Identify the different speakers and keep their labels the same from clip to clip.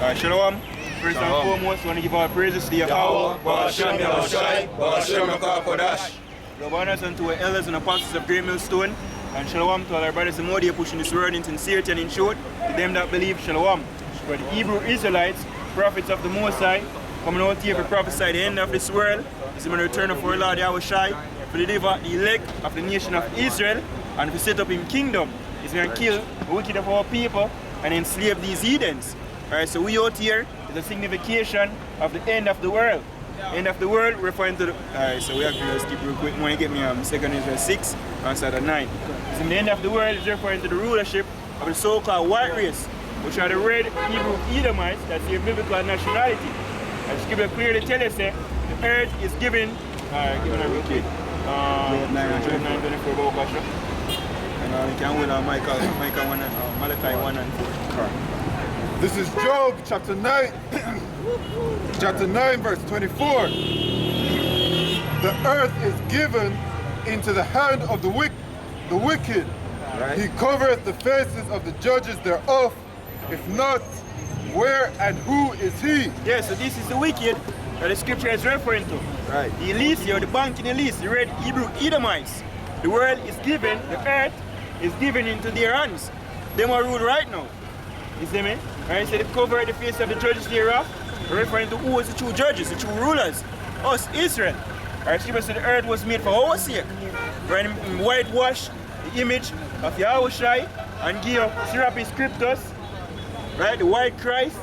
Speaker 1: Shalom. First and foremost, I want to give our praises to Yahweh,
Speaker 2: Ba'ashem Yahushai, Ba'ashem HaKadosh.
Speaker 1: Love honors unto our elders and apostles of Great Millstone, and shalom to all our brothers and more pushing this word in sincerity and in truth. To them that believe, shalom. For the Hebrew Israelites, prophets of the Most High, coming out here to prophesy the end of this world, is the return of our Lord Yahushai, to deliver the elect of the nation of Israel, and to set up His kingdom. He's going to kill the wicked of our people and enslave these heathens. Alright, so we out here is a signification of the end of the world. End of the world referring to the... Alright, so we have to skip real quick. When you get me 2 Ezra 6 and Psalm 9. So the end of the world is referring to the rulership of the so-called white race, which are the red Hebrew Edomites, that's their biblical nationality. As Scripture clearly tell us, the earth is given... Alright, give it a real quick. 9:24 about Pasha. And you can win Malachi 1 and 4.
Speaker 3: This is Job chapter 9, chapter 9 verse 24. The earth is given into the hand of the wicked. Right. He covereth the faces of the judges thereof. If not, where and who is he?
Speaker 1: Yeah, so this is the wicked that the scripture is referring to. Right. The elite, or the banking elite, the red Hebrew Edomites. The world is given, the earth is given into their hands. They are ruled right now. You see me? Right, so they cover the face of the judges thereof, referring to who was the true judges, the true rulers, us, Israel. Right, Scripture said the earth was made for our sake. Right, whitewash the image of Yahushai and give Serapis Scriptus, right, the white Christ,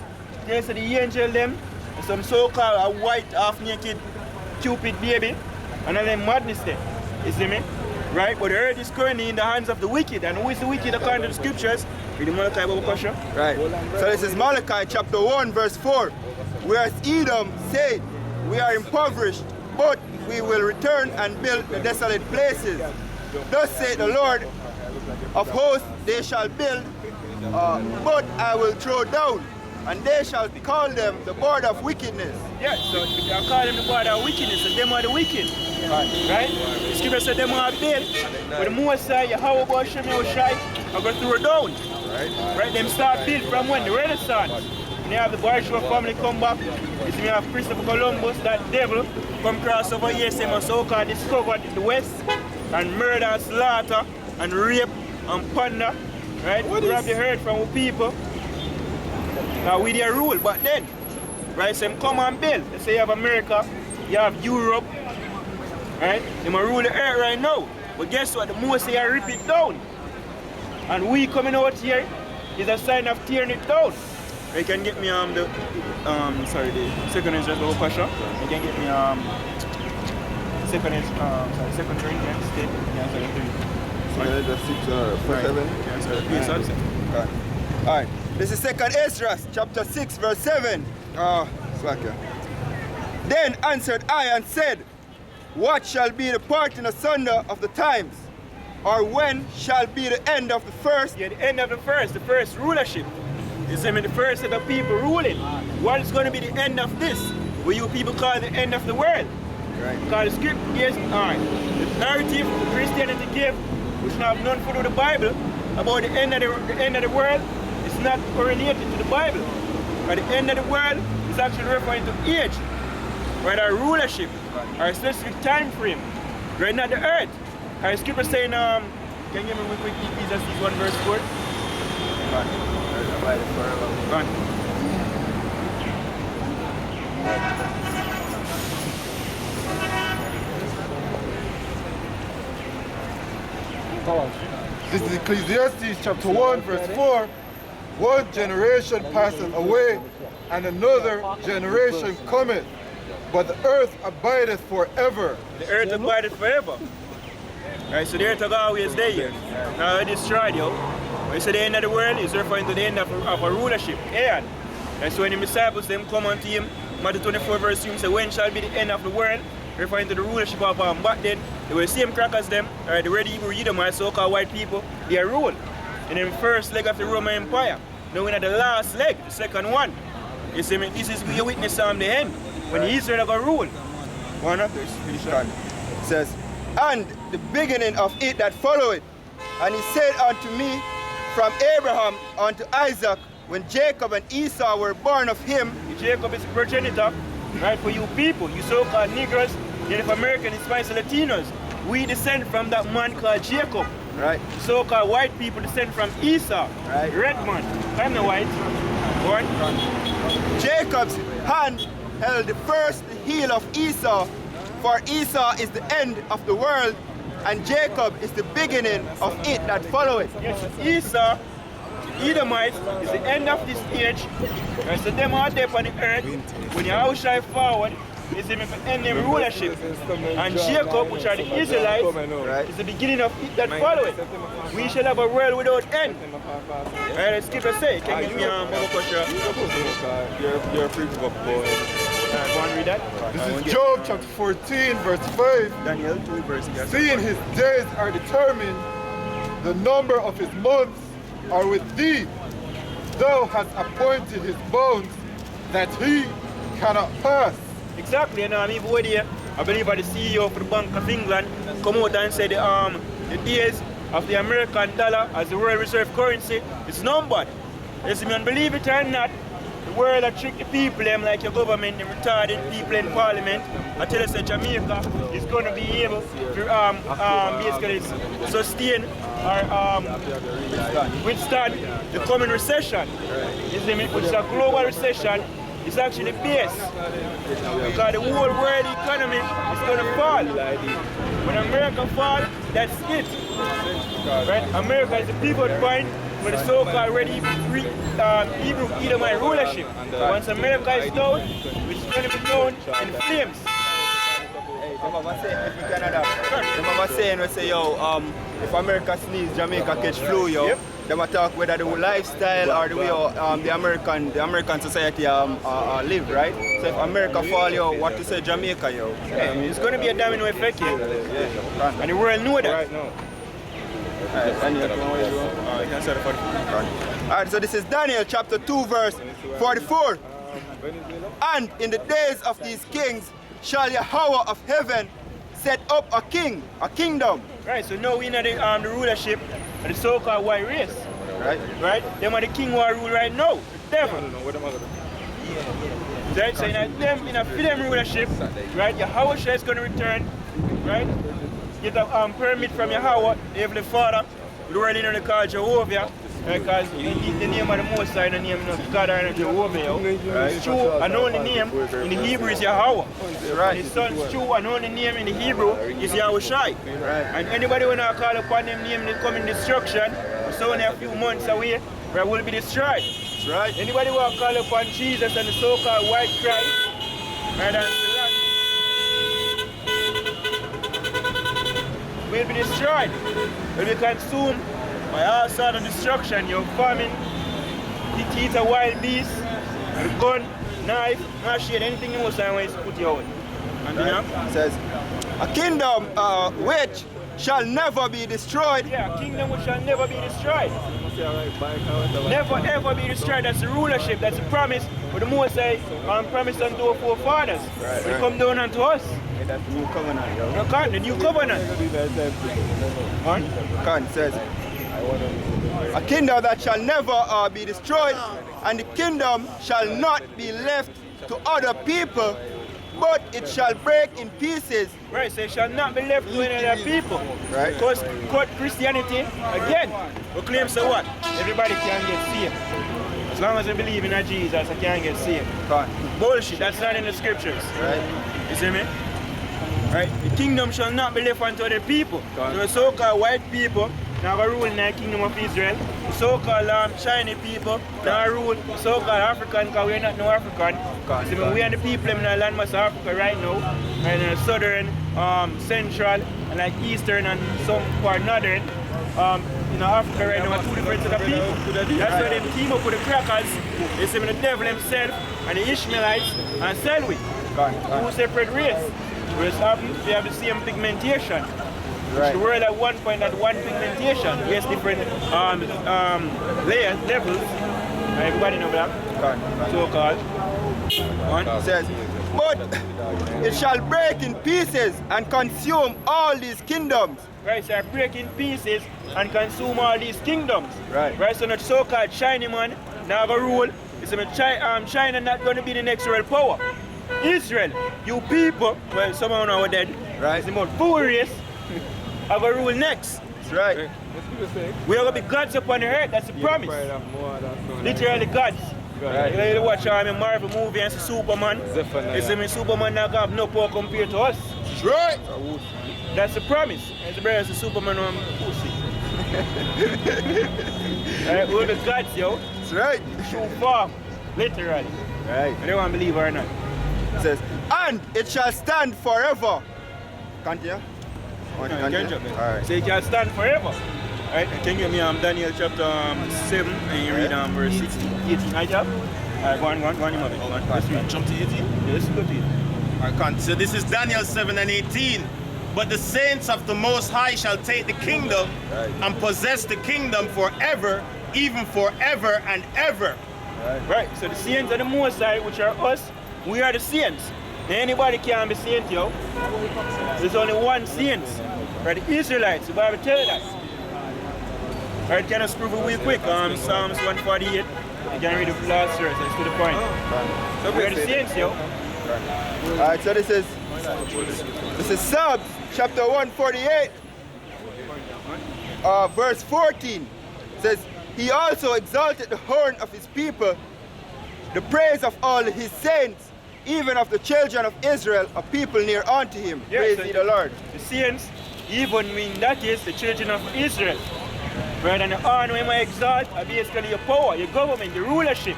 Speaker 1: they said the angel them, and some so-called white half-naked Cupid baby, and all them madness there. You see me? Right, but the earth is currently in the hands of the wicked, and who is the wicked according to the scriptures? Read Malachi Baba Kasha.
Speaker 2: Right. So this is Malachi chapter 1 verse 4. Whereas Edom said, we are impoverished, but we will return and build the desolate places. Thus saith the Lord of hosts, they shall build, but I will throw down, and they shall call them the border of wickedness.
Speaker 1: Yes, so they are calling them the border of wickedness, and them are the wicked. Right? The scripture said them are built, but the Most High, Yahweh Ba'ashem Yahushai, are going to throw down. Right? Them start built from when? The Renaissance. And you have the Bourgeois family come back. You see, you have Christopher Columbus, that devil, come cross over here, say must so-called discovered the West, and murder and slaughter, and rape and plunder. Right? Grab the herd from our people. Now we their rule, but then, right, so them come and build. Let's say you have America, you have Europe, right? They might rule the earth right now. But guess what? The Most High rip it down. And we coming out here is a sign of tearing it down. You can get me the second is just over Pasha. You can get me second Corinthians state.
Speaker 2: Alright. This is 2 Ezra chapter 6 verse 7. Then answered I and said, what shall be the parting asunder of the times? Or when shall be the end of the first?
Speaker 1: Yeah, the end of the first rulership. You see me, the first set of people ruling. What is going to be the end of this? What you people call the end of the world? Right. Because the script is, alright, the narrative Christianity gave, which have none for the Bible, about the end of the world, is not correlated to the Bible. But the end of the world is actually referring to age, right? Our rulership, our specific time frame, right? Not the earth. Our scripture saying, can you give me a quick Ecclesiastes 1 verse 4?
Speaker 3: This is Ecclesiastes chapter 1 verse 4. One generation passeth away, and another generation cometh, but the earth abideth forever.
Speaker 1: The earth abideth forever. Right, so the earth will always there. Now it is destroyed, yo. When you say the end of the world, it's referring to the end of a rulership. And so when the disciples them come unto him, Matthew 24 verse 2 say, when shall be the end of the world? Referring to the rulership of back then, they were the same crackers them, right, the red Hebrew Edomites, so-called white people, they are ruled. In the first leg of the Roman Empire. Now we're at the last leg, the second one. You see me, this is we witness on the end, when Israel got ruled. One of this, finish on.
Speaker 2: It says, and the beginning of it that followed, and he said unto me, from Abraham unto Isaac when Jacob and Esau were born of him,
Speaker 1: Jacob is a progenitor, right, for you people, you so-called Negroes, Native American, and Spanish Latinos. We descend from that man called Jacob.
Speaker 2: right?
Speaker 1: So-called white people descend from Esau,
Speaker 2: Right.
Speaker 1: red man. I'm the white. Born.
Speaker 2: Jacob's hand held the first heel of Esau, for Esau is the end of the world, and Jacob is the beginning of it that followeth.
Speaker 1: Yes, Esau, Edomite, is the end of this age. Right, so them are there on the earth. When you outshine forward, is the end of rulership. And Jacob, which are the Israelites,
Speaker 2: Right.
Speaker 1: is the beginning of it that followeth. We shall have a world without end. Right, let's keep it say. Can you give me a question?
Speaker 4: You're free to go, boy.
Speaker 1: Go and read that.
Speaker 3: This is Job chapter 14, verse 5.
Speaker 2: Daniel 2 verse.
Speaker 3: Seeing his days are determined, the number of his months are with thee. Thou hast appointed his bones that he cannot pass.
Speaker 1: Exactly, and even with here, I believe the CEO for the Bank of England come out and say the days of the American dollar as the world reserve currency is numbered. Yes, man, believe it or not, the world that trick the people, them like your government, the retarded people in parliament. I tell us that Jamaica is going to be able to basically sustain or withstand the coming recession. You see me? Which is a global recession. It's actually base. Because the whole world economy is going to fall. When America falls, that's it. Right? America is the pivot point for the so-called Hebrew Edomite rulership. Once America is down, which is going to be down in flames.
Speaker 2: Remember saying, we say, yo, if America sneeze, Jamaica catch flu, yo.
Speaker 1: Yep.
Speaker 2: Them a talk whether the lifestyle or the way the American society live, right? So if America fall, yo, what to say Jamaica, yo?
Speaker 1: It's going to be a domino effect here.
Speaker 2: Yeah.
Speaker 1: And the world know that.
Speaker 4: Right now.
Speaker 2: Alright, so this is Daniel chapter 2 verse 44. And in the days of these kings shall Yahweh of heaven set up a kingdom.
Speaker 1: Right, so now we know the rulership of the so-called white race.
Speaker 2: Right?
Speaker 1: Right? Them are the king who are rule right now. The devil. Right? So in them rulership, right, Yahweh is going to return, right? Get a permit from Yahweh, the Heavenly Father, the world in the call Jehovah, because the name of the Most High, the name of God and Jehovah, yo. It's true, and only name in the Hebrew is Yahweh.
Speaker 2: Right.
Speaker 1: His son's true, and only name in the Hebrew is Yahweh Shai.
Speaker 2: Right.
Speaker 1: And anybody when I call upon them name in coming destruction, it's only a few months away, where will be destroyed.
Speaker 2: That's right.
Speaker 1: Anybody who call upon Jesus and the so-called white Christ, right, and will be destroyed, will be consumed by all sorts of destruction, your famine, to eat a wild beast, a gun, knife, machete, anything you want to put you out. And you know?
Speaker 2: It says, a kingdom which shall never be destroyed.
Speaker 1: Yeah, a kingdom which shall never be destroyed. Never ever be destroyed. That's the rulership, that's the promise. But the Most High promised unto our forefathers. Will come down unto us.
Speaker 2: That's the new covenant, yo.
Speaker 1: You can't, the new covenant.
Speaker 2: It says, a kingdom that shall never be destroyed, and the kingdom shall not be left to other people, but it shall break in pieces.
Speaker 1: Right, so it shall not be left to any other people.
Speaker 2: Right.
Speaker 1: Because Christianity, again, we claim so what? Everybody can get saved. As long as they believe in Jesus, I can get saved.
Speaker 2: Right.
Speaker 1: Bullshit, that's not in the scriptures.
Speaker 2: Right.
Speaker 1: You see me? Right? The kingdom shall not be left unto other people. So the so-called white people now rule in the kingdom of Israel. The so-called Chinese people now rule the so-called African, because we're not no African. You see me? We are the people in the landmass of Africa right now. And in the southern, central, and like eastern and some part northern. In Africa right now are two different set of people. That's why they team up with the crackers. They see the devil himself and the Ishmaelites and sell with. Two separate races. Whereas they have the same pigmentation.
Speaker 2: Right.
Speaker 1: The world at one point had one pigmentation. Yes, different layers, levels. Everybody know that. So-called.
Speaker 2: It says, but it shall break in pieces and consume all these kingdoms.
Speaker 1: Right, so break in pieces and consume all these kingdoms.
Speaker 2: Right.
Speaker 1: Right, so the so-called China man now go rule. It's China not going to be the next world power. Israel, you people, well, some of them are dead.
Speaker 2: Right.
Speaker 1: It's the most furious. Are going to rule next.
Speaker 2: That's right.
Speaker 1: We are going to be gods upon the earth. That's the promise. Literally gods.
Speaker 4: Right.
Speaker 1: You know, watch Marvel movie and see Superman. You see me, Superman not have no power compared to us.
Speaker 2: That's right.
Speaker 1: That's the promise. As the brother says, Superman on pussy. Right, we're the gods, yo.
Speaker 2: That's right.
Speaker 1: Shoot far. Literally.
Speaker 2: Right.
Speaker 1: I don't want to believe it or not.
Speaker 2: It says, and it shall stand forever. Continue. Alright.
Speaker 1: So it can stand forever. Right? Can you give me Daniel chapter 7 and you read verse 16, 18, right? Alright, go on, you mother. Go on. Let's read.
Speaker 5: Jump to 18?
Speaker 1: Yeah, let's go to it.
Speaker 5: I can't. So this is Daniel 7 and 18. But the saints of the Most High shall take the kingdom and possess the kingdom forever, even forever and ever.
Speaker 1: Right, so the saints are the Most High, which are us. We are the saints. Anybody can be saint, yo. There's only one saint. Right, the Israelites. The Bible tells that. Right, can I prove it real quick? Psalms 148. You can read the last verse. That's to the point. So we are the saints, yo.
Speaker 2: Alright, so this is Psalms chapter 148, verse 14. It says, he also exalted the horn of his people, the praise of all his saints, even of the children of Israel, a people near unto him.
Speaker 1: Yeah,
Speaker 2: praise
Speaker 1: so
Speaker 2: ye the Lord.
Speaker 1: The saints, even mean that is the children of Israel. Right, and the honor when I exalt are basically your power, your government, your rulership.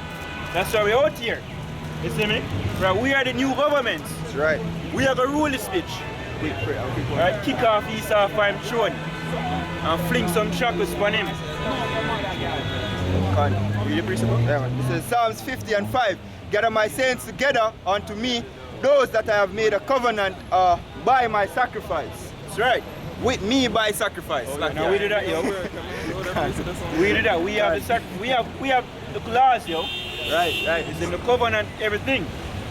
Speaker 1: That's why we're out here. You see me? Right, we are the new governments.
Speaker 2: That's right.
Speaker 1: We are going to rule this bitch. Right, kick off Esau from his throne and fling some shackles on him. Read the principle?
Speaker 2: Yeah, man. This is Psalms 50 and 5. Gather my saints together unto me, those that I have made a covenant by my sacrifice.
Speaker 1: That's right.
Speaker 2: With me by sacrifice.
Speaker 1: Now we do that, yo. We do that. We have the we have the clause, yo.
Speaker 2: Right.
Speaker 1: It's in the covenant, everything.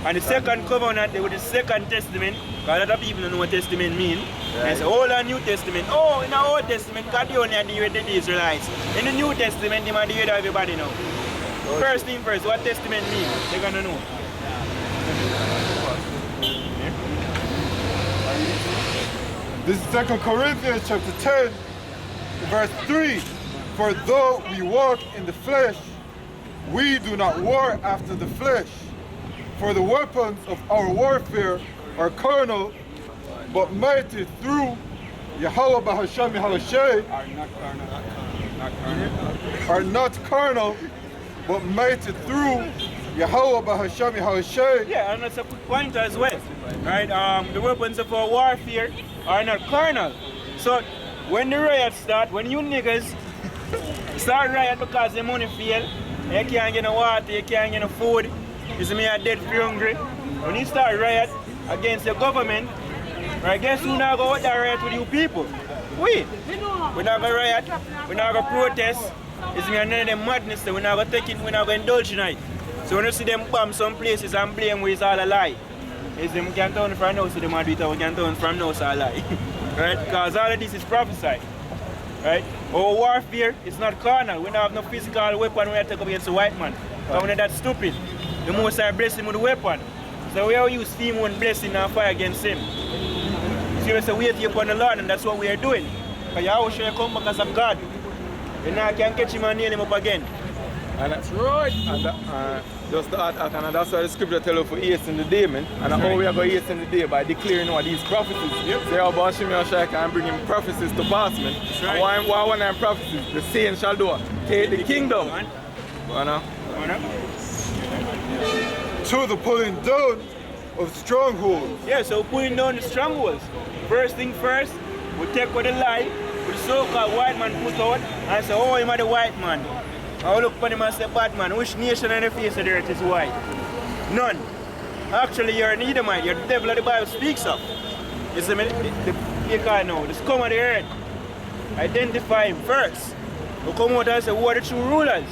Speaker 1: And the second covenant, they with the second testament, because a lot of people don't know what testament means.
Speaker 2: Right.
Speaker 1: It's Old and New Testament. Oh, in the Old Testament, God only had deal with the Israelites. In the New Testament, they might deal with everybody now. First thing first, what testament means? They're gonna know.
Speaker 3: This is 2 Corinthians chapter 10, verse 3. For though we walk in the flesh, we do not war after the flesh. For the weapons of our warfare are carnal, but mighty through Yahweh Bahasham Yahushai. Are not carnal, but mighty through Yahweh Bahasham Yahushai.
Speaker 1: Yeah, and that's a good point as well. Right? The weapons of our warfare are not carnal. So when the riots start, when you niggas start riot because the money fail, you can't get no water, you can't get no food, you see me are dead for hungry. When you start riot against the government, right, guess who now go out there riot with you people? We're not gonna riot, we're not gonna protest. You see me, none of them madness, we're not gonna take it, we're not gonna indulge in it. So when you see them bomb some places and blame we, it's all a lie. You see, we can't turn from now, so they might do it, we can't turn from now, so a lie. Right? Because all of this is prophesied. Right? Our warfare is not carnal. We don't have no physical weapon we have to take up against the white man. Because we're not that stupid. The Most High bless him with a weapon. So we all use steam and blessing and fire against him. So we say wait upon the Lord, and that's what we are doing. Because Yahweh shall come back as a God. You now can catch him and nail him up again.
Speaker 4: And that's right. And just to add, and that's why the scripture tells us for hasten the day, man. And how we are going to hasten the day by declaring what these prophecies.
Speaker 1: Yep.
Speaker 4: Say how about Shimei Shai and bringing prophecies to pass, man.
Speaker 1: That's right.
Speaker 4: And why one of them prophecies? The saints shall do it. Take the kingdom.
Speaker 3: To the pulling down of strongholds.
Speaker 1: Yeah, so pulling down the strongholds. First thing first, we take what the lie, what the so-called white man put out, and say, oh, him are the white man. I will look upon him and say, bad man, which nation on the face of the earth is white? None. Actually, you're an Edomite, you're the devil that the Bible speaks of. You see me? You can't know, the scum of the earth. Identify him first. We come out and say, who are the true rulers?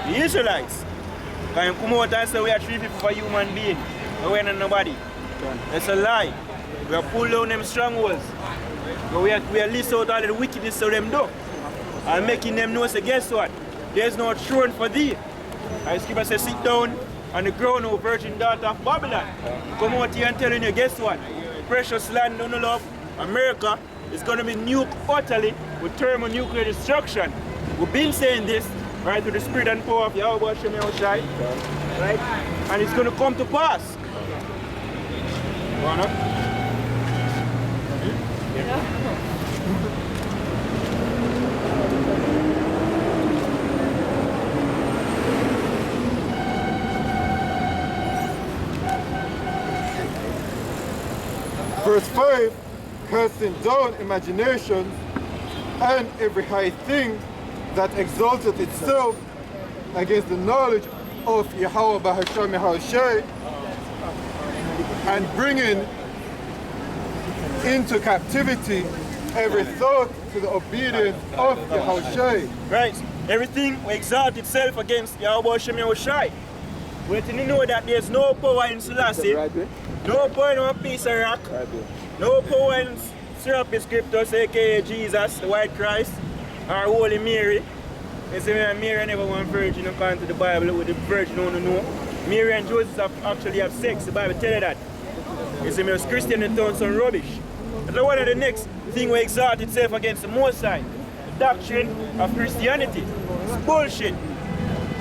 Speaker 1: The Israelites. Can you come out and say we are 350 for human being? We are not nobody. That's a lie. We are pulling down them strongholds. We are list out all the wickedness of them do. And making them know, say, guess what? There's no throne for thee. And the scripture says, sit down on the ground, O virgin daughter of Babylon. Come out here and telling you, guess what? Precious land on the love, America is going to be nuked utterly with thermonuclear destruction. We've been saying this, right, through the spirit and power of Yahweh Hashem Yahushai, right? And it's going to come to pass.
Speaker 3: Verse 5, casting down imaginations and every high thing that exalteth itself against the knowledge of Yahweh Bahasham Yahushai, and bringing into captivity every thought to the obedience of Yahushai.
Speaker 1: Right. Everything will exalt itself against Yahweh Hashem Yahushai. We need to know that there's no power in Selassie, no power in one piece of rock, no power in Serapis Scriptus, aka Jesus, the white Christ, or Holy Mary. You see, Mary never one virgin according to the Bible, with the virgin don't know. Mary and Joseph actually have sex, the Bible tells you that. You see, it's Christian and turn some rubbish. And one of the next thing will exalt itself against the Most High, the doctrine of Christianity. It's bullshit.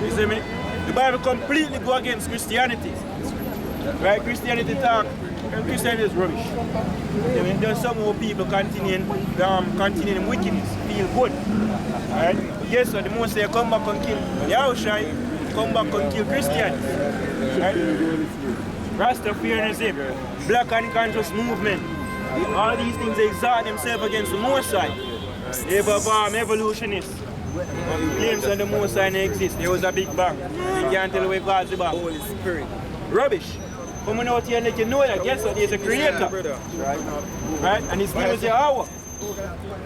Speaker 1: You see me? The Bible completely go against Christianity. Right? Christianity talk, and Christianity is rubbish. You know, there's some more people continuing wickedness, feel good. Right? Guess what? The Most High come back and kill Yahushai, come back and kill Christians. Right? Rastafarianism, Black Unconscious Movement, all these things exalt themselves against the Most High. They have evolutionists. Claims on the Most High exist. There was a big bang. You can't tell where God's the bang. Holy Spirit. Rubbish. Coming out here and let you know that, guess what? There's a creator. Right? And his name is Yahweh.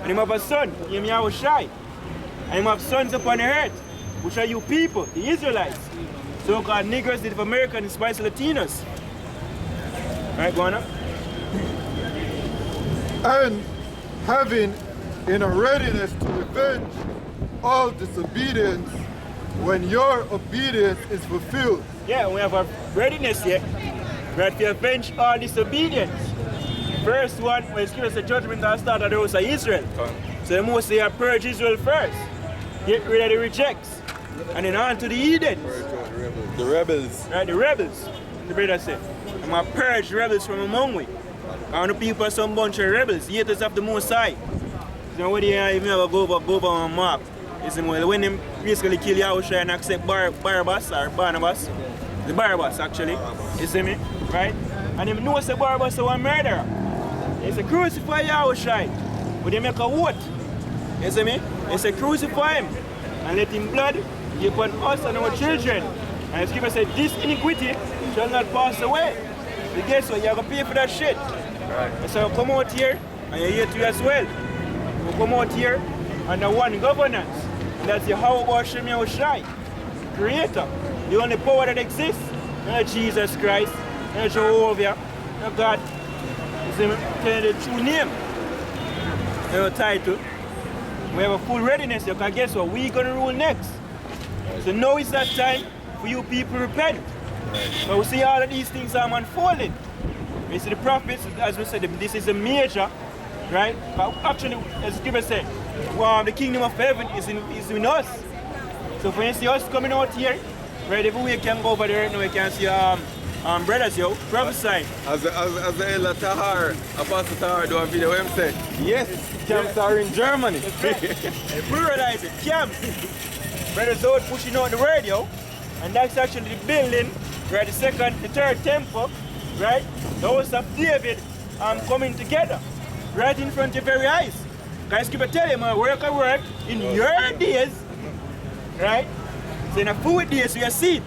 Speaker 1: And he have a son, his name is Yahushai. And he have sons upon the earth, which are you people, the Israelites. So-called niggers, Native Americans, Spice Latinos. Right, go on up.
Speaker 3: And having in a readiness to revenge all disobedience when your obedience is fulfilled.
Speaker 1: Yeah, we have a readiness here, right, to avenge all disobedience. First one, when it's given us a judgment that started, there was Israel. So the Most High purge Israel first. Get rid of the rejects. And then on to the Edens.
Speaker 4: The rebels.
Speaker 1: Right, the rebels. The brother said, I'm going to purge rebels from among we. And the people are some bunch of rebels, haters of the Most High. So when they even have a go over and mark, when they basically kill Yahushua and accept Barabbas or Barnabas, the Barabbas actually, you see me, right? And they know say Barabbas is a murderer. They say crucify Yahushua, but they make a vote, you see me? They say crucify him and let him blood be upon us and our children. And the scripture said this iniquity shall not pass away. So guess what, you're going to pay for that shit. Right. So come out here and you're here too as well. You come out here under one governance. And that's Yahweh Hashem Yahushai, Creator. The only power that exists, not Jesus Christ, not Jehovah, not God. It's the true name, your title. We have a full readiness, because guess what? We're going to rule next. So now is that time for you people to repent. But we see all of these things are unfolding. We see the prophets, as we said, this is a major, right? But actually, as the scripture said, the kingdom of heaven is in us. So for instance, us coming out here, right, every week can go over there, now we can see brothers, prophesying.
Speaker 4: As the Elder Tahar, Apostle Tahar, do a video where he said, yes, camps are in Germany.
Speaker 1: Pluralize it, camps. Brothers out pushing out the radio, and that's actually the building, right, the third temple, right, the house of David coming together, right in front of your very eyes. Because Scripture tell you, man, work in your days, right? So in a 4 days you see it.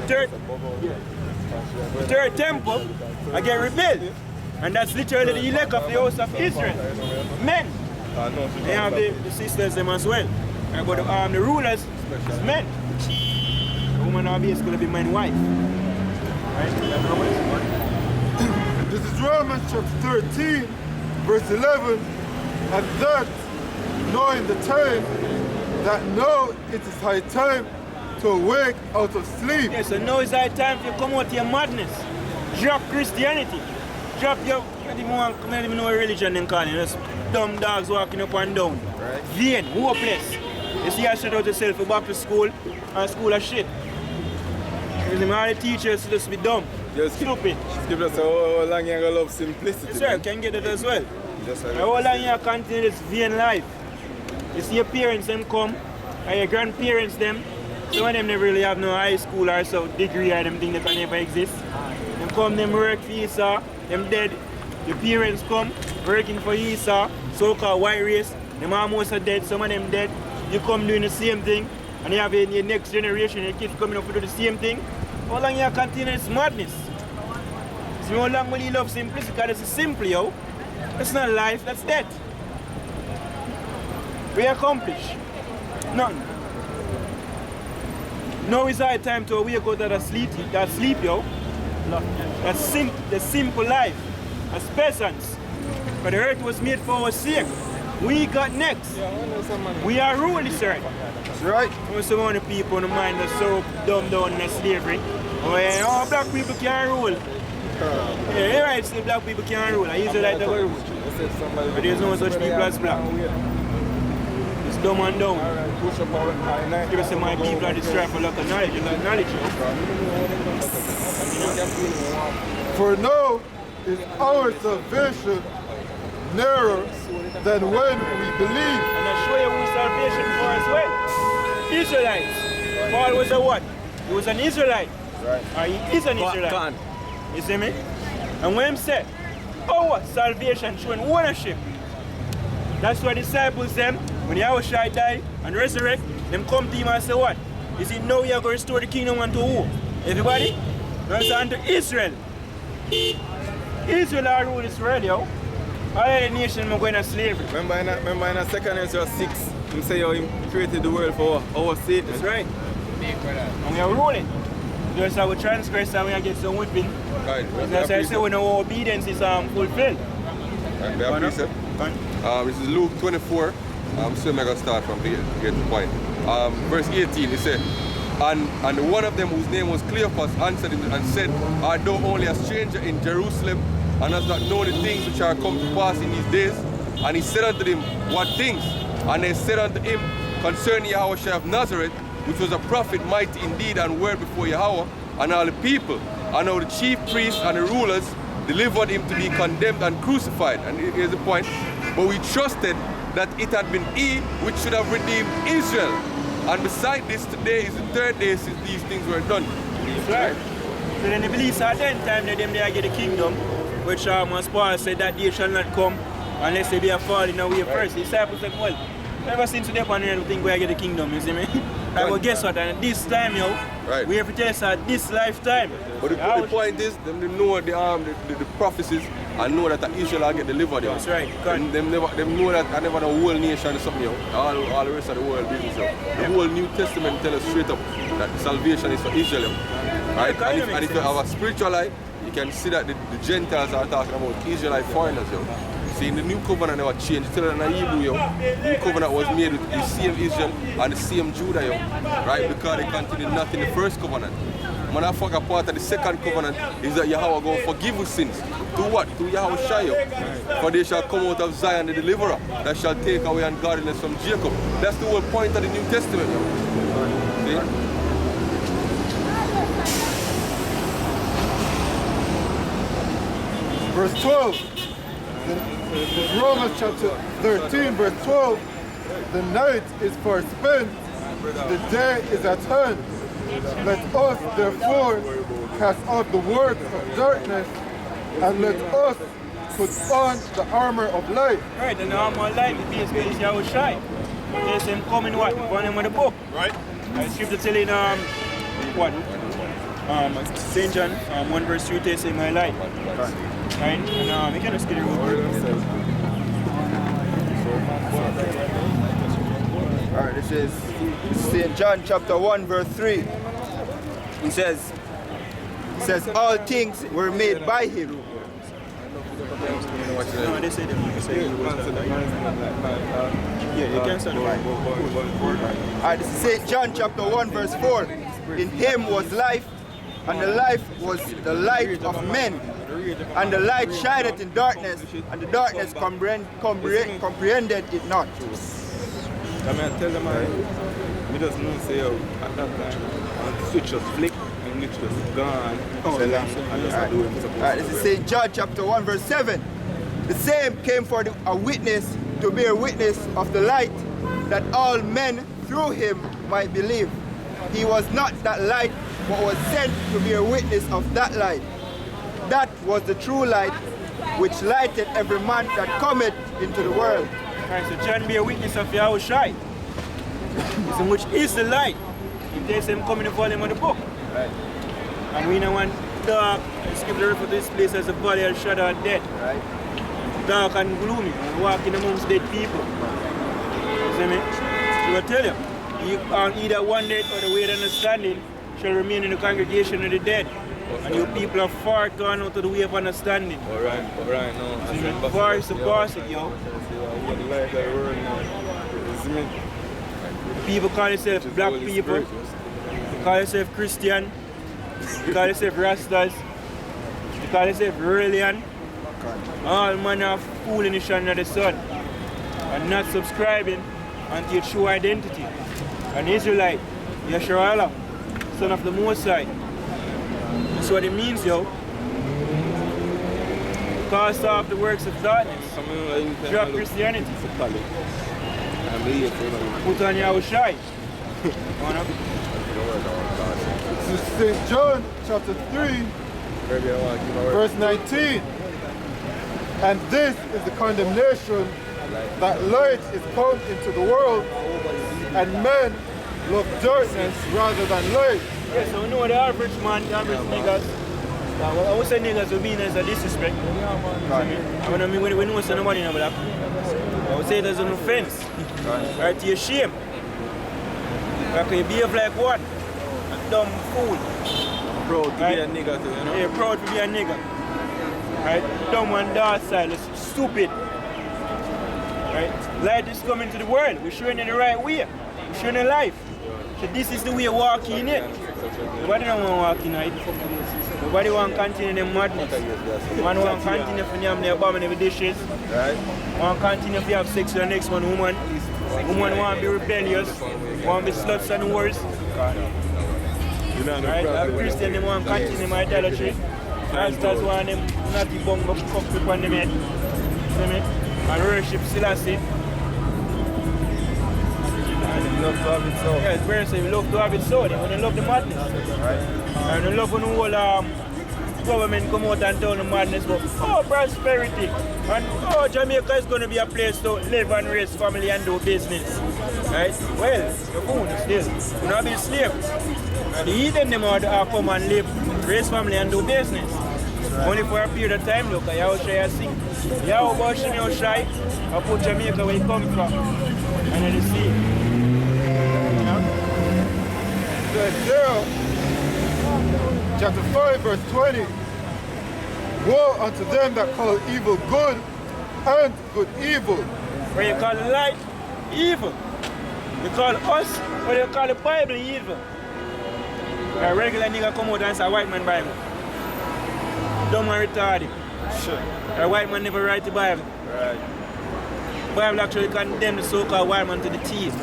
Speaker 1: The third temple again rebuilt. And that's literally the elect of the house of Israel. Men. They have the sisters them as well. But the rulers is men. The woman are basically be man's wife. Right?
Speaker 3: This is Romans chapter 13, verse 11. And that, knowing the time, that now it is high time to awake out of sleep.
Speaker 1: Yes, so now is our time to come out of your madness. Drop Christianity. Drop your, I don't even know what religion they call it. Just dumb dogs walking up and down.
Speaker 2: Right.
Speaker 1: Vain, hopeless. You see, I shut out yourself for back to school, and school of shit. Because all the teachers just be dumb.
Speaker 4: Just
Speaker 1: stupid.
Speaker 4: Skip us how long you gonna love simplicity.
Speaker 1: Yes, sir, you can get it as well.
Speaker 4: Just like
Speaker 1: How long you continue this vain life? You see your parents them come, and your grandparents them. Some of them never really have no high school or so degree or them things that can never exist. Them come, them work for Esau, them dead. Your parents come, working for Esau, so-called white race. Them almost are dead, some of them dead. You come doing the same thing, and you have your next generation, your kids coming up to do the same thing. How long you continue this madness? So how long will you love simplicity? Because it's simple, yo. That's not life, that's death. We accomplish none. Now is our time to wake out of that sleep, yo. That's the simple life. As peasants. But the earth was made for our sake. We got next. We are rule this earth.
Speaker 2: That's right.
Speaker 1: Some of the people in the mind are so dumbed down in slavery. Oh, black people can't rule. Yeah, you're right, still black people can't rule. I usually like to go rule. But there's no such people as black. It's dumb and dumb. Give us my people are destroyed for lack of knowledge. You lack knowledge,
Speaker 3: For now is our salvation nearer than when we believe.
Speaker 1: And I show you who salvation for as well. Israelites. Paul was a what? He was an Israelite.
Speaker 2: Right.
Speaker 1: Or he is an Israelite. You see me? And when he said, our salvation showing ownership. That's why disciples them, when Yahushua die and resurrect, them come to him and say what? He said, now you are going to restore the kingdom unto who? Everybody? That's unto Israel. Israel are rule Israel, yo. All the nations are going to slavery.
Speaker 4: Remember in 2 Ezra 6, him say how he created the world for our sake.
Speaker 1: That's right. And we are ruling. Just how we transgress and we get some whipping.
Speaker 2: Right.
Speaker 1: That's why I say when our obedience is fulfilled.
Speaker 2: Right, may I precept? This is Luke 24. So I'm going to start from here to get to the point. Verse 18, it said, and one of them whose name was Cleophas answered him and said, art thou only a stranger in Jerusalem, and hast not known the things which are come to pass in these days? And he said unto them, what things? And they said unto him, concerning Yahushua of Nazareth, which was a prophet, mighty indeed and word before Yahweh and all the people. And now the chief priests and the rulers delivered him to be condemned and crucified. And here's the point. But we trusted that it had been he which should have redeemed Israel. And beside this, today is the third day since these things were done.
Speaker 1: That's right. So then the beliefs at that time that them they get the kingdom, which as Paul said that day shall not come unless they be a falling away first. The disciples said, well, ever since today upon everything we get the kingdom, you see me? But guess what? And this time, yo, we have to tell us at this lifetime.
Speaker 2: But the point is, them know the prophecies and know that Israel will get delivered. Yo.
Speaker 1: That's right.
Speaker 2: Them know that I never the whole nation is something. Yo. All the rest of the world business. Yo. The whole New Testament tells us straight up that salvation is for Israel. Yo. Right? And if you have a spiritual life, you can see that the Gentiles are talking about Israelite foreigners. Yo. See, in the new covenant never changed. It's still in the Hebrew, yo. The new covenant was made with the same Israel and the same Judah, yo. Right? Because they continued not in the first covenant. Motherfucker, part of the second covenant is that Yahweh going to forgive us sins. To what? To Yahushua, yo. For they shall come out of Zion the deliverer that shall take away ungodliness from Jacob. That's the whole point of the New Testament, yo. See?
Speaker 3: Verse 12. Romans chapter 13, verse 12. The night is far spent, the day is at hand. Let us therefore cast off the works of darkness, and let us put on the armor of light.
Speaker 1: Right, and the armor of light is basically Yahushua. There's him coming what? One of the book. Right. The scripture telling what? St. John 1 verse 3 tells him my light. Right? And we can just get it real.
Speaker 2: Alright, this is St. John chapter 1 verse 3. It says all things were made by him.
Speaker 1: No, they say Yeah, you can start.
Speaker 2: Alright, this is St. John chapter 1 verse 4. In him was life, and the life was the light of men. And the light shineth in darkness, and the darkness comprehended it not.
Speaker 4: I mean, I tell them, I just know, say, at that time, and the switch was flicked, and it was gone.
Speaker 2: Alright, this is St. John chapter 1 verse 7. The same came for a witness to bear witness of the light, that all men through him might believe. He was not that light, but was sent to bear witness of that light. That was the true light, which lighted every man that cometh into the world.
Speaker 1: Alright, so John be a witness of Yahushua, which is the light. He takes him coming to volume of the book.
Speaker 2: Right.
Speaker 1: And we know one dark, scripture refer to this place as a valley of shadow of death.
Speaker 2: Right.
Speaker 1: Dark and gloomy, and walking amongst dead people. You see me? So I tell you, on either one death or the way of understanding shall remain in the congregation of the dead. And you people are far gone out of the way of understanding.
Speaker 4: Alright, no.
Speaker 1: Far is the boss it, yo. People call themselves black people. They call themselves Christian. They call themselves Rastas. They call themselves Religion. All manner of foolishness under the sun. And not subscribing unto your true identity. An Israelite, Yeshua Allah, son of the Most High. That's what it means, yo. Cast off the works of darkness. Drop Christianity. Put on Yahushua.
Speaker 3: This is St. John chapter 3, verse 19. And this is the condemnation, that light is come into the world, and men love darkness rather than light.
Speaker 1: Yeah, so we know the average man, the average niggas. I would say niggas would mean as a disrespect. I mean, when we know somebody in a black, I would say it as an offense. Right, to your shame. Like you behave like what? A dumb fool.
Speaker 4: Proud to be a nigga too, you know?
Speaker 1: Yeah, proud to be a nigga. Right? Dumb and docile, stupid. Right? Light is coming to the world. We're showing it the right way. We're showing it life. So this is the way of walking in it. Nobody don't want to walk in it. Nobody want to continue them madness. Man want to continue to name the abominable dishes.
Speaker 2: Right.
Speaker 1: Want to continue to have sex with the next one woman. Woman want to be rebellious. Want to be sluts and whores. Right? And Christian they want to continue my idolatry. Rastas want them not to bung up people on them head. See me? And worship Selassie.
Speaker 2: Love to have it so.
Speaker 1: Yeah, it's very simple. We love to have it so. They want to love the madness.
Speaker 2: Right.
Speaker 1: And they love when the whole government come out and tell the madness about prosperity. And Jamaica is going to be a place to live and raise family and do business. Right? Well, you're fool still. You're not be slaves. And the heathen them out come and live, raise family and do business. Only for a period of time, look, Yahushua sing. Yahushua, I put Jamaica where he come from. And then you see.
Speaker 3: Chapter 5, verse 20. Woe unto them that call evil good and good evil.
Speaker 1: When you call light evil, you call us, or you call the Bible evil. A regular nigga come out and say white man Bible. Dumb and retarded.
Speaker 2: Sure.
Speaker 1: A white man never write the Bible.
Speaker 2: Right.
Speaker 1: Bible actually condemn the so-called white man to the teeth.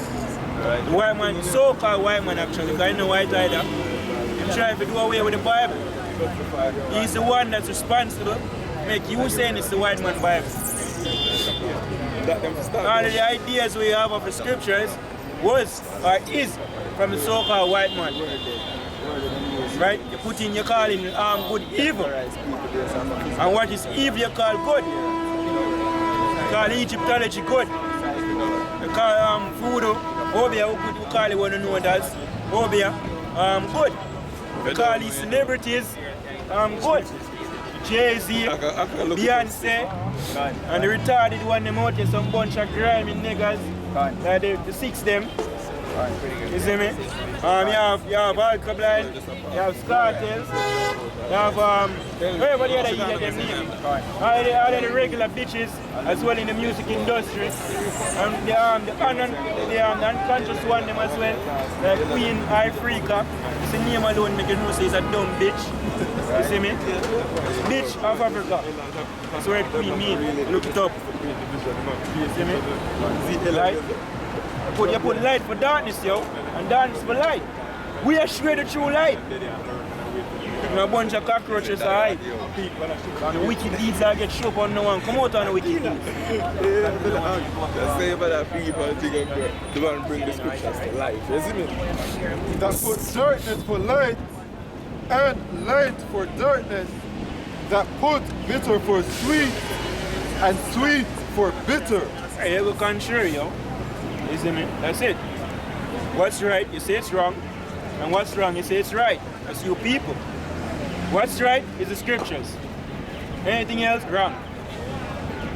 Speaker 2: Right.
Speaker 1: The white man, so-called white man actually, because he's no white either. He's trying to do away with the Bible. He's the one that's responsible. Make you saying it's the white man Bible. All of the ideas we have of the scriptures was or is from the so-called white man. Right? You put in, you call him good evil. And what is evil you call good. You call Egyptology good. You call voodoo, Obia, you call it what you know as Obia, good. You call these celebrities good. Jay-Z, Beyonce, and the retarded one them out here, some bunch of grimy niggas, like the six them. You see me? You have Alkablind, you have Scartels, you have everybody that you get them name. All the regular bitches as well in the music industry. And the unconscious one them as well. Like Queen Ifrica. It's the name alone make you know say it's a dumb bitch. You see me? Bitch of Africa. That's where Queen mean. Look it up. You see me? Right? You put light for darkness, yo, and darkness for light. We are share the true light. And a bunch of cockroaches are hide. And the wicked deeds that get shook on no one. Come out on the wicked deeds.
Speaker 4: The same for that people think the one bring the scriptures to life. You see me?
Speaker 3: That put darkness for light and light for darkness, that put bitter for sweet and sweet for bitter.
Speaker 1: Hey, you go contrary, yo. You see me? That's it. What's right, you say it's wrong. And what's wrong, you say it's right. That's you people. What's right is the scriptures. Anything else, wrong.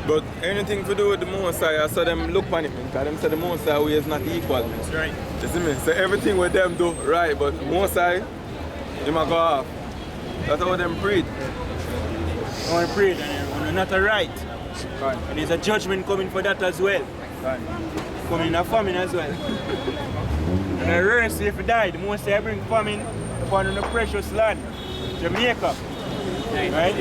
Speaker 4: But anything to do with the Mosai, I saw them look on it, because them say the Mosai way is not equal.
Speaker 1: That's right.
Speaker 4: You see me? So everything with them do right, but Mosai, they might go off. That's how them preach.
Speaker 1: I want to pray and you're not a right. And there's a judgment coming for that as well. Coming a famine as well. And the rarest if you die, the most I bring famine upon the precious land, Jamaica. Right?